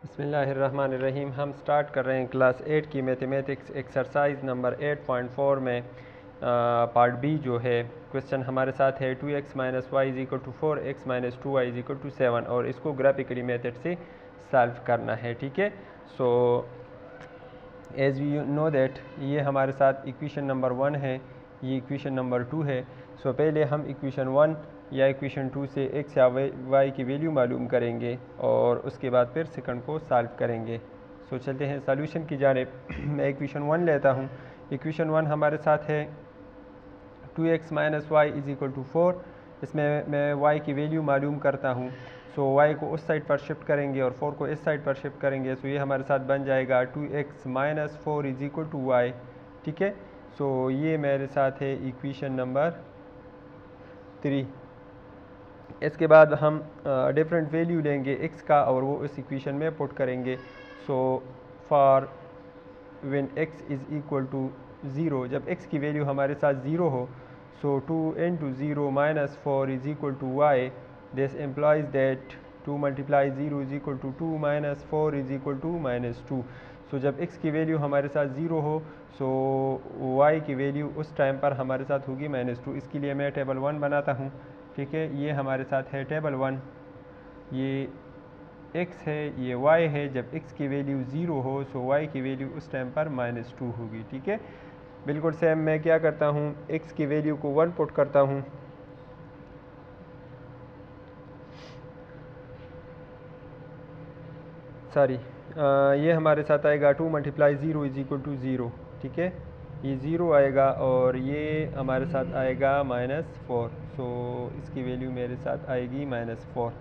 बिस्मिल्लाहिर्रहमानिर्रहीम। हम स्टार्ट कर रहे हैं क्लास 8 की मैथमेटिक्स एक्सरसाइज नंबर 8.4 में पार्ट बी जो है। क्वेश्चन हमारे साथ है 2x minus Y is equal to 4x minus 2y is equal to 7 और इसको ग्राफिकली मेथड से सॉल्व करना है। ठीक है, so as we know that ये हमारे साथ इक्वेशन नंबर 1 है, ये इक्वेशन नंबर 2 है। सो पहले हम इक्वेशन 1 या इक्वेशन 2 से x या y की वैल्यू मालूम करेंगे और उसके बाद फिर सेकंड को सॉल्व करेंगे। सो चलते हैं सॉल्यूशन की जानिब। मैं इक्वेशन 1 लेता हूँ। इक्वेशन 1 हमारे साथ है 2x minus Y is equal to 4। इसमें मैं y की वैल्यू मालूम करता हूँ। सो y को उस साइड पर शिफ्ट करेंगे और 4 को इस साइड पर शिफ्ट करेंगे। सो ये हमारे साथ बन जाएगा 2x माइनस 4 इज़ इक्वल टू वाई। ठीक है, सो ये मेरे साथ है इक्वेशन नंबर 3। इसके बाद हम डिफरेंट वैल्यू लेंगे x का और वो इस इक्वेशन में पुट करेंगे। So for when x is equal to 0, जब x की वैल्यू हमारे साथ 0 हो, सो 2 into 0 minus 4 is equal to y. This implies that 2 multiply 0 is equal to 2 minus 4 is equal to minus 2. So जब x की value हमारे साथ 0 हो, सो y की वैल्यू उस टाइम पर हमारे साथ होगी -2। इसके लिए मैं टेबल 1 बनाता हूँ। ठीक है, ये हमारे साथ है टेबल 1, ये x है, ये y है। जब x की वैल्यू 0 हो, सो y की वैल्यू उस टाइम पर -2 होगी। ठीक है, बिल्कुल सेम मैं क्या करता हूँ, x की वैल्यू को 1 पुट करता हूँ। सॉरी, ये हमारे साथ आएगा 2 मल्टीप्लाई 0 इज इक्वल टू 0। ठीक है, ये 0 आएगा और ये हमारे साथ आएगा -4। सो इसकी वैल्यू मेरे साथ आएगी -4।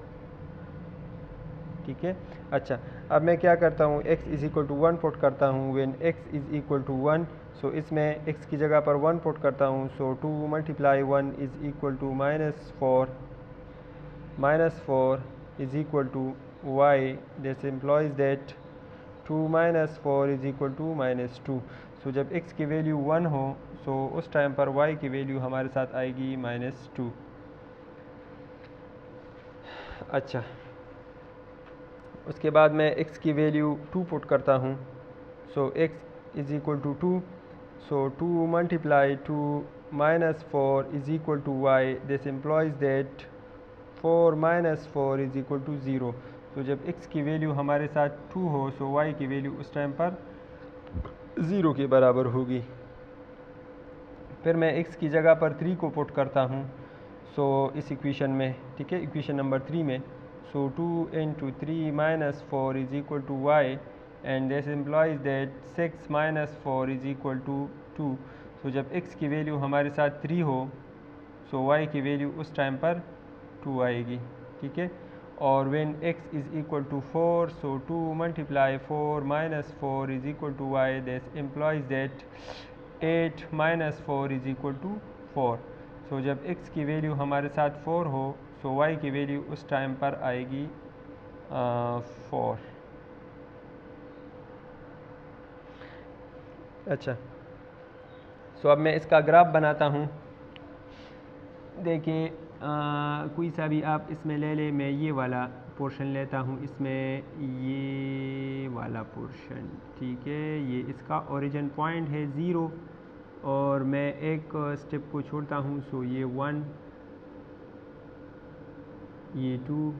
ठीक है, अच्छा, अब मैं क्या करता हूँ, x is equal to 1 put करता हूँ। When x is equal to 1, so इसमें x की जगह पर 1 पुट करता हूँ। So 2 multiply 1 is equal to -4 is equal to y. This implies that 2 minus 4 is equal to -2। So जब x की वैल्यू 1 हो, सो उस टाइम पर y की वैल्यू हमारे साथ आएगी -2। अच्छा, उसके बाद मैं x की वैल्यू 2 पुट करता हूँ। So x is equal to 2। So 2 multiply 2 minus 4 is equal to y. This implies that 4 minus 4 is equal to 0। तो जब x की वैल्यू हमारे साथ 2 हो, सो y की वैल्यू उस टाइम पर 0 के बराबर होगी। फिर मैं x की जगह पर 3 को पुट करता हूँ। सो इस इक्वेशन में, ठीक है, इक्वेशन नंबर 3 में, सो 2 into 3 minus 4 is equal to y, and this implies that 6 minus 4 is equal to 2. So जब x की वैल्यू हमारे साथ 3 हो, सो y की वैल्यू उस टाइम पर 2 आएगी। ठीक है, और when x is equal to 4, so 2 multiply 4 minus 4 is equal to y. This implies that 8 minus 4 is equal to 4. सो जब x की वैल्यू हमारे साथ 4 हो, सो y की वैल्यू उस टाइम पर आएगी 4। अच्छा, सो अब मैं इसका ग्राफ बनाता हूँ। देखिए, कोई सा भी आप इसमें ले ले, मैं ये वाला पोर्शन लेता हूँ, इसमें ये वाला पोर्शन। ठीक है, ये इसका ओरिजिन पॉइंट है 0 और मैं एक स्टेप को छोड़ता हूँ। सो ये 1, ये 2,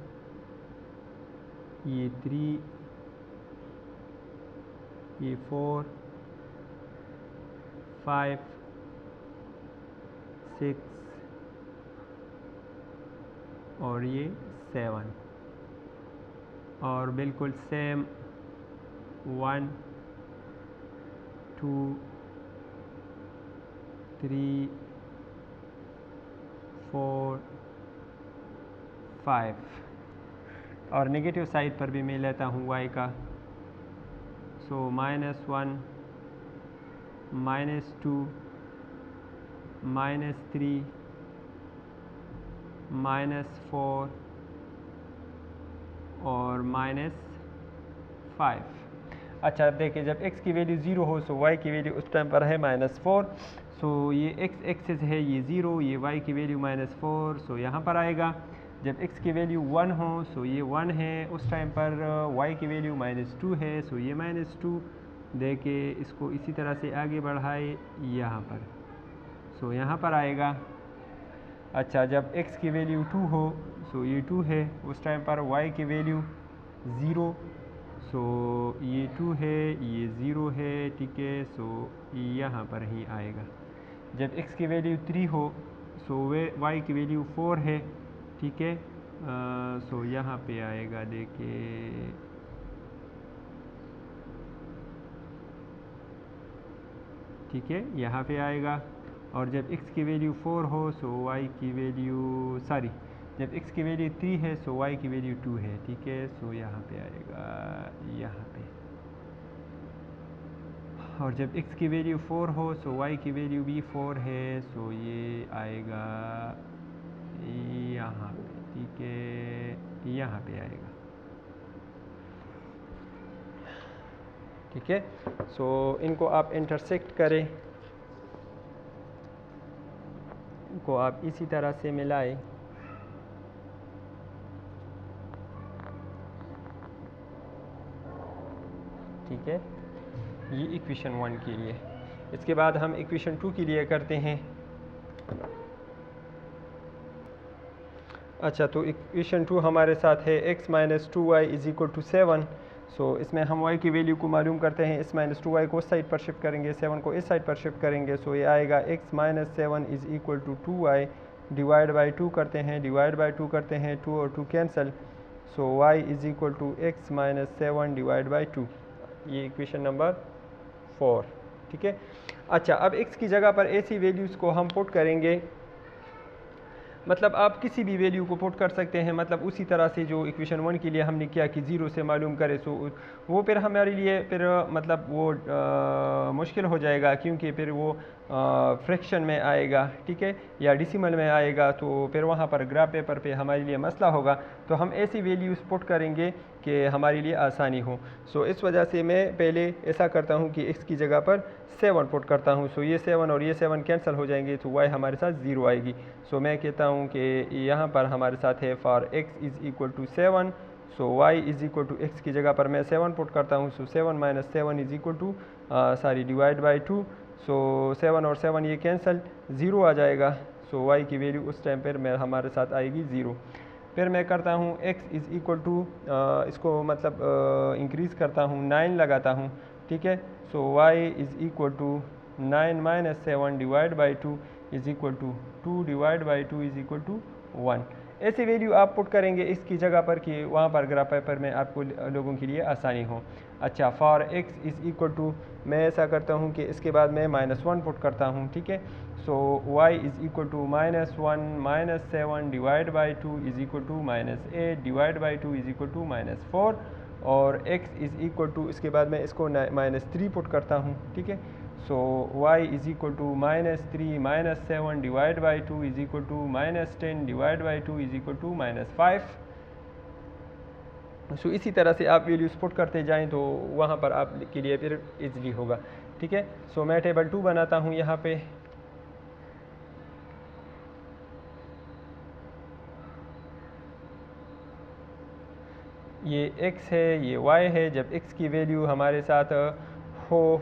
ये 3, ये 4, 5, 6 और ये 7 और बिल्कुल सेम 1, 2, 3, 4, 5 और नेगेटिव साइड पर भी मैं लेता हूँ y का। सो -1, -2, -3, -4 और -5। अच्छा, अब देखिए, जब x की वैल्यू 0 हो, सो y की वैल्यू उस टाइम पर है -4। सो ये x एक्सिस है, ये 0, ये y की वैल्यू -4, सो यहाँ पर आएगा। जब x की वैल्यू 1 हो सो ये 1 है, उस टाइम पर y की वैल्यू -2 है सो ये -2 दे के इसको इसी तरह से आगे बढ़ाए यहाँ पर, सो यहाँ पर आएगा। अच्छा, जब x की वैल्यू 2 हो सो ये 2 है, उस टाइम पर y की वैल्यू 0 सो ये 2 है, ये 0 है, ठीक है, सो यहाँ पर ही आएगा। जब x की वैल्यू 3 हो सो वे y की वैल्यू 4 है, ठीक है, सो यहाँ पे आएगा, देखिए ठीक है, यहाँ पे आएगा। और जब x की वैल्यू 4 हो सो y की वैल्यू जब x की वैल्यू 3 है सो y की वैल्यू 2 है, ठीक है, सो यहाँ पे आएगा, यहाँ पे। और जब x की वैल्यू 4 हो सो y की वैल्यू भी 4 है, सो ये आएगा यहाँ पे, ठीक है, यहाँ पे आएगा, ठीक है। सो इनको आप इंटरसेक्ट करें, इनको आप इसी तरह से मिलाएं, ठीक है, ये इक्वेशन 1 के लिए। इसके बाद हम इक्वेशन 2 के लिए करते हैं। अच्छा, तो इक्वेशन 2 हमारे साथ है x - 2y = 7। सो इसमें हम y की वैल्यू को मालूम करते हैं, इस -2y को उस साइड पर शिफ्ट करेंगे, 7 को इस साइड पर शिफ्ट करेंगे, सो ये आएगा x - 7 = 2y, डिवाइड बाई 2 करते हैं, 2 और 2 cancel, so y = x - 7 divide by 2, ये इक्वेशन नंबर 4, ठीक है। अच्छा, अब x की जगह पर ऐसी वैल्यूज़ को हम पुट करेंगे, मतलब आप किसी भी वैल्यू को पुट कर सकते हैं, मतलब उसी तरह से जो इक्वेशन 1 के लिए हमने किया कि 0 से मालूम करें, सो वो फिर हमारे लिए फिर मतलब वो मुश्किल हो जाएगा, क्योंकि फिर वो फ्रैक्शन में आएगा, ठीक है, या डेसिमल में आएगा, तो फिर वहाँ पर ग्राफ पेपर पे हमारे लिए मसला होगा। तो हम ऐसी वैल्यूज़ पुट करेंगे कि हमारे लिए आसानी हो। सो इस वजह से मैं पहले ऐसा करता हूँ कि x की जगह पर 7 पुट करता हूँ, सो ये 7 और ये 7 कैंसिल हो जाएंगे, तो y हमारे साथ 0 आएगी। सो मैं कहता हूँ कि यहाँ पर हमारे साथ है for x = 7, so y = x की जगह पर मैं 7 पुट करता हूँ, सो 7 - 7 डिवाइड बाई 2, सो 7 और 7 ये कैंसिल, 0 आ जाएगा, सो y की वैल्यू उस टाइम पर मैं हमारे साथ आएगी 0। फिर मैं करता हूँ x इसको मतलब इंक्रीज़ करता हूँ, 9 लगाता हूँ, ठीक है, सो y = 9 - 7 divide by 2 = 2 divide by 2 = 1। ऐसी वैल्यू आप पुट करेंगे इसकी जगह पर कि वहाँ पर ग्राफ पेपर में आपको लोगों के लिए आसानी हो। अच्छा, फॉर x = मैं ऐसा करता हूँ कि इसके बाद मैं -1 पुट करता हूँ, ठीक है, सो y = -1 - 7 divide by 2 = -8 divide by 2 = -4, और x इसके बाद मैं इसको -3 पुट करता हूँ, ठीक है, सो y = -3 - 7 divide by 2 = -10 divide by 2 = -5। सो इसी तरह से आप वैल्यूज पुट करते जाएं तो वहाँ पर आप के लिए फिर इजीली होगा, ठीक है। सो मैं टेबल 2 बनाता हूँ यहाँ पे, ये x है, ये y है। जब x की वैल्यू हमारे साथ हो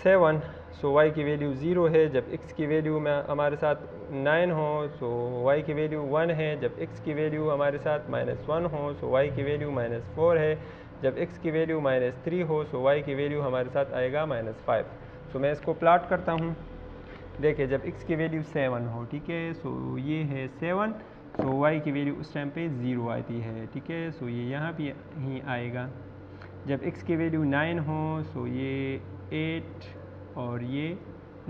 7, सो y की वैल्यू 0 है। जब x की वैल्यू में हमारे साथ 9 हो सो y की वैल्यू 1 है। जब x की वैल्यू हमारे साथ -1 हो सो y की वैल्यू -4 है। जब x की वैल्यू -3 हो सो y की वैल्यू हमारे साथ आएगा -5। सो मैं इसको प्लाट करता हूँ। देखिए, जब x की वैल्यू 7 हो, ठीक है, सो ये है 7, सो y की वैल्यू उस टाइम पे 0 आती है, ठीक है, सो ये यहाँ पे ही आएगा। जब x की वैल्यू 9 हो सो ये 8 और ये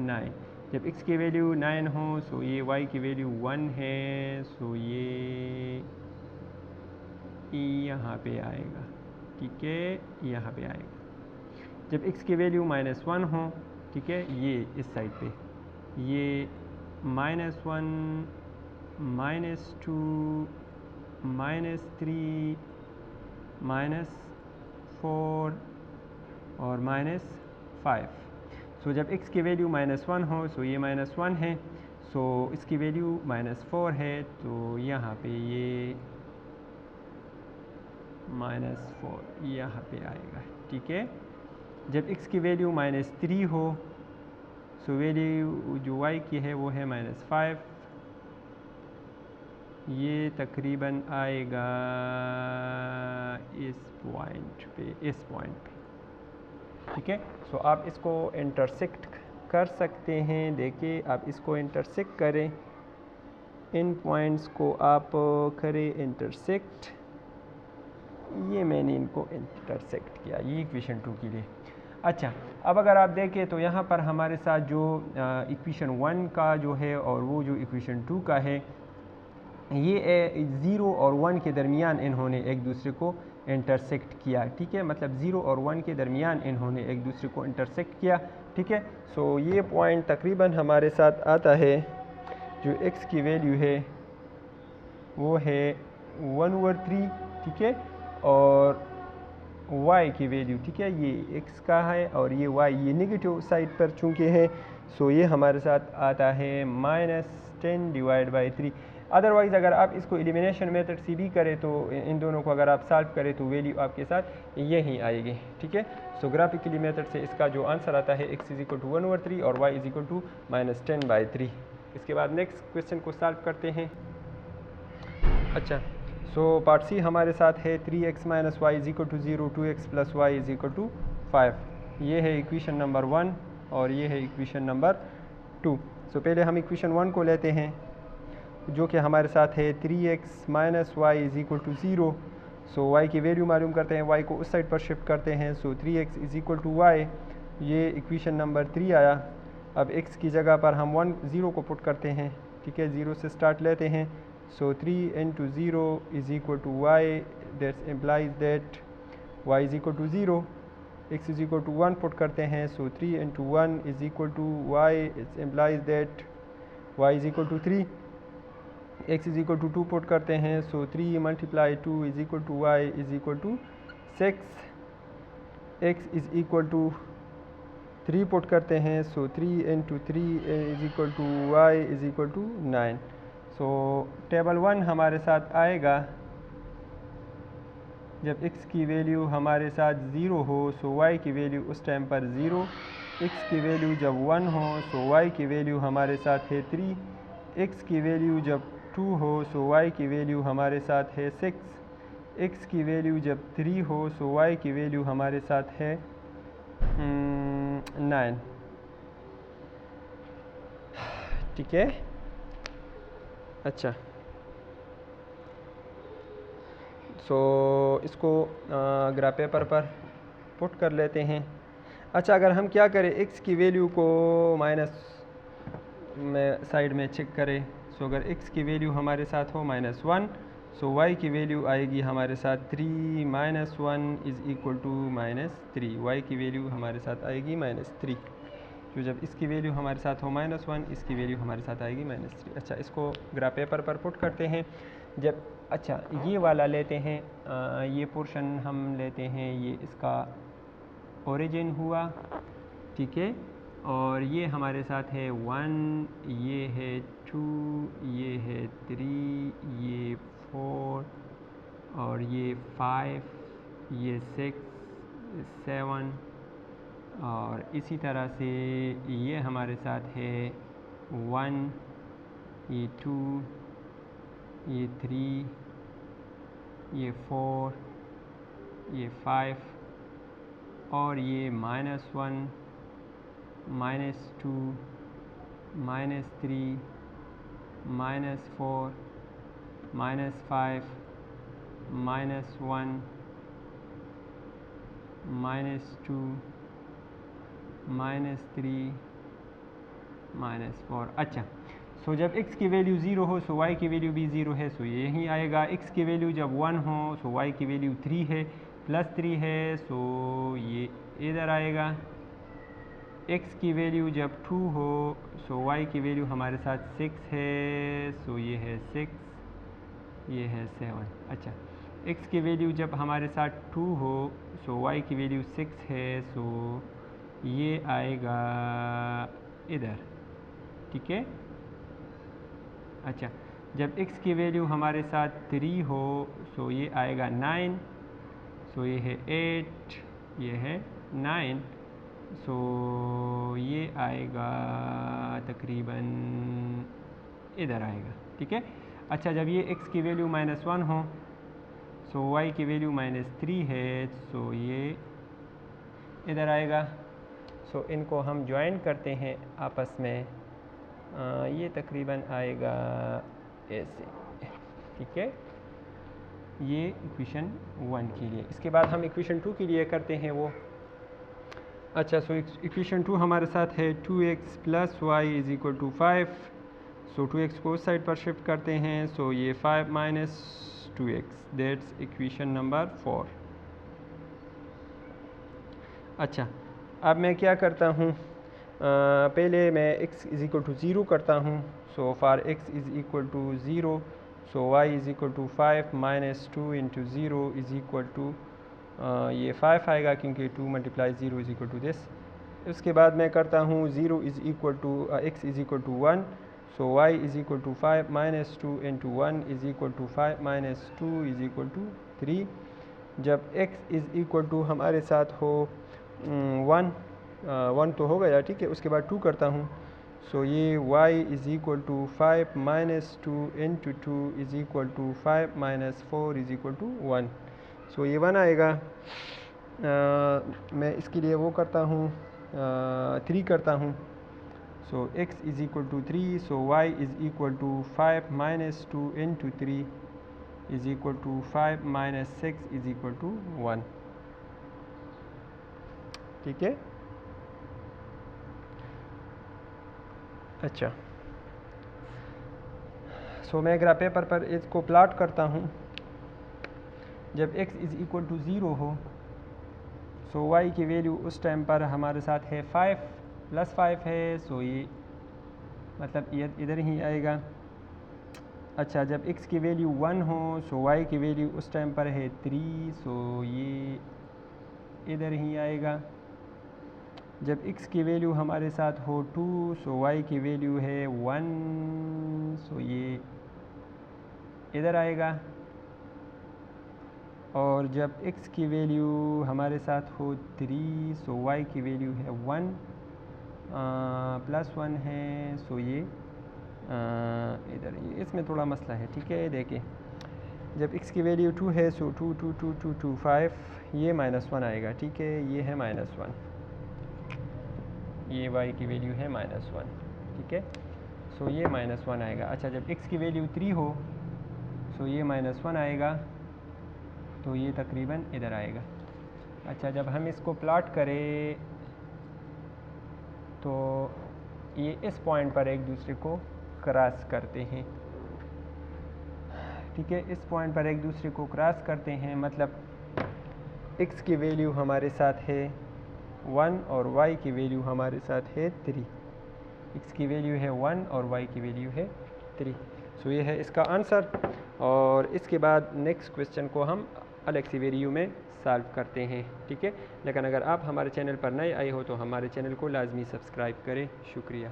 9। जब x की वैल्यू 9 हो सो ये y की वैल्यू 1 है, सो ये यहाँ पे आएगा, ठीक है, यहाँ पे आएगा। जब x की वैल्यू -1 हो, ठीक है, ये इस साइड पे ये -1 -2 -3 -4 और -5। सो जब x की वैल्यू -1 हो सो ये -1 है, सो इसकी वैल्यू -4 है, तो यहाँ पे ये -4 यहाँ पे आएगा, ठीक है। जब x की वैल्यू -3 हो, सो वैल्यू जो y की है वो है -5, ये तकरीबन आएगा इस पॉइंट पे, ठीक है। सो आप इसको इंटरसेक्ट कर सकते हैं। देखिए आप इसको इंटरसेक्ट करें, इन पॉइंट्स को आप करें इंटरसेक्ट। ये मैंने इनको इंटरसेक्ट किया, ये इक्वेशन 2 के लिए। अच्छा, अब अगर आप देखें तो यहाँ पर हमारे साथ जो इक्वेशन 1 का जो है और वो जो इक्वेशन 2 का है, ये 0 और 1 के दरमियान इन्होंने एक दूसरे को इंटरसेक्ट किया, ठीक है। मतलब 0 और 1 के दरमियान इन्होंने एक दूसरे को इंटरसेक्ट किया, ठीक है। सो ये पॉइंट तकरीबन हमारे साथ आता है, जो x की वैल्यू है वो है 1/3, ठीक है, और y की वैल्यू, ठीक है, ये x का है और ये y, ये नेगेटिव साइड पर चूँकि है, सो ये हमारे साथ आता है -10/3। अदरवाइज़ अगर आप इसको एलिमिनेशन मेथड से भी करें तो इन दोनों को अगर आप सॉल्व करें तो वैल्यू आपके साथ यही आएगी, ठीक है। सो ग्राफिकली मेथड से इसका जो आंसर आता है x = 1/3 और y = -10/3। इसके बाद नेक्स्ट क्वेश्चन को सॉल्व करते हैं। अच्छा, सो पार्ट सी हमारे साथ है 3x - y = 0, 2x + y = 5। ये है इक्वेशन नंबर 1 और ये है इक्वेशन नंबर 2। सो पहले हम इक्वेशन 1 को लेते हैं, जो कि हमारे साथ है 3x - y = 0। सो y की वैल्यू मालूम करते हैं, y को उस साइड पर शिफ्ट करते हैं। सो 3x = y, ये इक्वेशन नंबर 3 आया। अब x की जगह पर हम 0 को पुट करते हैं, ठीक है, 0 से स्टार्ट लेते हैं। सो 3 × 0 = y, that implies that y = 0। x = 1 put करते हैं, सो 3 × 1 = y, it implies that y = 3। x = 2 put करते हैं, सो 3 × 2 = y = 6। x = 3 पुट करते हैं, सो 3 × 3 = y = 9। सो टेबल 1 हमारे साथ आएगा जब x की वैल्यू हमारे साथ 0 हो, सो y की वैल्यू उस टाइम पर 0, x की वैल्यू जब 1 हो, सो y की वैल्यू हमारे साथ है 3, x की वैल्यू जब 2 हो, सो y की वैल्यू हमारे साथ है 6, x की वैल्यू जब 3 हो, सो y की वैल्यू हमारे साथ है 9, ठीक है। अच्छा, सो इसको ग्राफ पेपर पर पुट कर लेते हैं। अच्छा, अगर हम क्या करें, x की वैल्यू को माइनस में साइड में चेक करें, सो अगर x की वैल्यू हमारे साथ हो -1, सो y की वैल्यू आएगी हमारे साथ 3 - 1 = -3, y की वैल्यू हमारे साथ आएगी -3। तो जब इसकी वैल्यू हमारे साथ हो -1, इसकी वैल्यू हमारे साथ आएगी -3। अच्छा, इसको ग्राफ पेपर पर पुट करते हैं। जब अच्छा ये वाला लेते हैं, ये पोर्शन हम लेते हैं, ये इसका ओरिजिन हुआ, ठीक है, और ये हमारे साथ है 1, ये है 2, ये है 3, ये 4 और ये 5, ये 6, 7 और इसी तरह से ये हमारे साथ है 1, ये 2, ये 3, ये 4, ये 5 और ये -1, -2, -3, -4, -5, -1, -2, -3, -4। अच्छा, सो जब x की वैल्यू 0 हो, सो y की वैल्यू भी 0 है, सो ये यहीं आएगा। x की वैल्यू जब 1 हो, सो y की वैल्यू 3 है, +3 है, सो ये इधर आएगा। x की वैल्यू जब 2 हो, सो y की वैल्यू हमारे साथ 6 है, सो ये है 6, ये है 7। अच्छा, x की वैल्यू जब हमारे साथ 2 हो, सो y की वैल्यू 6 है, सो ये आएगा इधर, ठीक है। अच्छा, जब x की वैल्यू हमारे साथ 3 हो सो ये आएगा 9, सो ये है 8, ये है 9, सो ये आएगा तकरीबन इधर आएगा। ठीक है। अच्छा, जब ये x की वैल्यू -1 हो सो y की वैल्यू -3 है, सो ये इधर आएगा। सो इनको हम ज्वाइन करते हैं आपस में, ये तकरीबन आएगा ऐसे। ठीक है, ये इक्वेशन 1 के लिए। इसके बाद हम इक्वेशन 2 के लिए करते हैं वो। अच्छा, सो इक्वेशन 2 हमारे साथ है 2x + y = 5। सो 2x को उस साइड पर शिफ्ट करते हैं, सो ये 5 - 2x, दैट्स इक्वेशन नंबर 4। अच्छा, अब मैं क्या करता हूँ, पहले मैं x = 0 करता हूँ। So for x = 0, so y = 5 - 2 × 0 ये 5 आएगा, क्योंकि 2 × 0 = दिस। उसके बाद मैं करता हूँ 0 = x = 1, सो y = 5 - 2 × 1 = 5 - 2 = 3। जब x = हमारे साथ हो 1 तो हो गया। ठीक है, उसके बाद 2 करता हूँ, सो ये y = 5 - 2 × 2 = 5 - 4 = 1, सो ये 1 आएगा। मैं इसके लिए वो करता हूँ, 3 करता हूँ, सो x = 3, सो y = 5 - 2 × 3 = 5 - 6 = 1। ठीक है। अच्छा, सो मैं ग्राफ पेपर पर इसको प्लॉट करता हूँ। जब x = 0 हो सो y की वैल्यू उस टाइम पर हमारे साथ है 5 + 5 है, सो ये मतलब ये इधर ही आएगा। अच्छा, जब x की वैल्यू 1 हो सो y की वैल्यू उस टाइम पर है 3, सो ये इधर ही आएगा। जब x की वैल्यू हमारे साथ हो 2, सो y की वैल्यू है 1, सो ये इधर आएगा। और जब x की वैल्यू हमारे साथ हो 3, सो y की वैल्यू है 1 + 1 है, सो ये इधर, ये इसमें थोड़ा मसला है। ठीक है, देखिए जब x की वैल्यू 2 है सो 2 2 2 2 2 5, ये -1 आएगा। ठीक है, ये है -1, ये y की वैल्यू है -1। ठीक है, सो ये -1 आएगा। अच्छा, जब x की वैल्यू 3 हो सो ये -1 आएगा, तो ये तकरीबन इधर आएगा। अच्छा, जब हम इसको प्लॉट करें तो ये इस पॉइंट पर एक दूसरे को क्रॉस करते हैं। ठीक है, इस पॉइंट पर एक दूसरे को क्रॉस करते हैं, मतलब x की वैल्यू हमारे साथ है 1 और y की वैल्यू हमारे साथ है 3। x की वैल्यू है 1 और y की वैल्यू है 3। सो ये है इसका आंसर। और इसके बाद नेक्स्ट क्वेश्चन को हम अलग सी वैल्यू में सॉल्व करते हैं। ठीक है, लेकिन अगर आप हमारे चैनल पर नए आए हो तो हमारे चैनल को लाजमी सब्सक्राइब करें। शुक्रिया।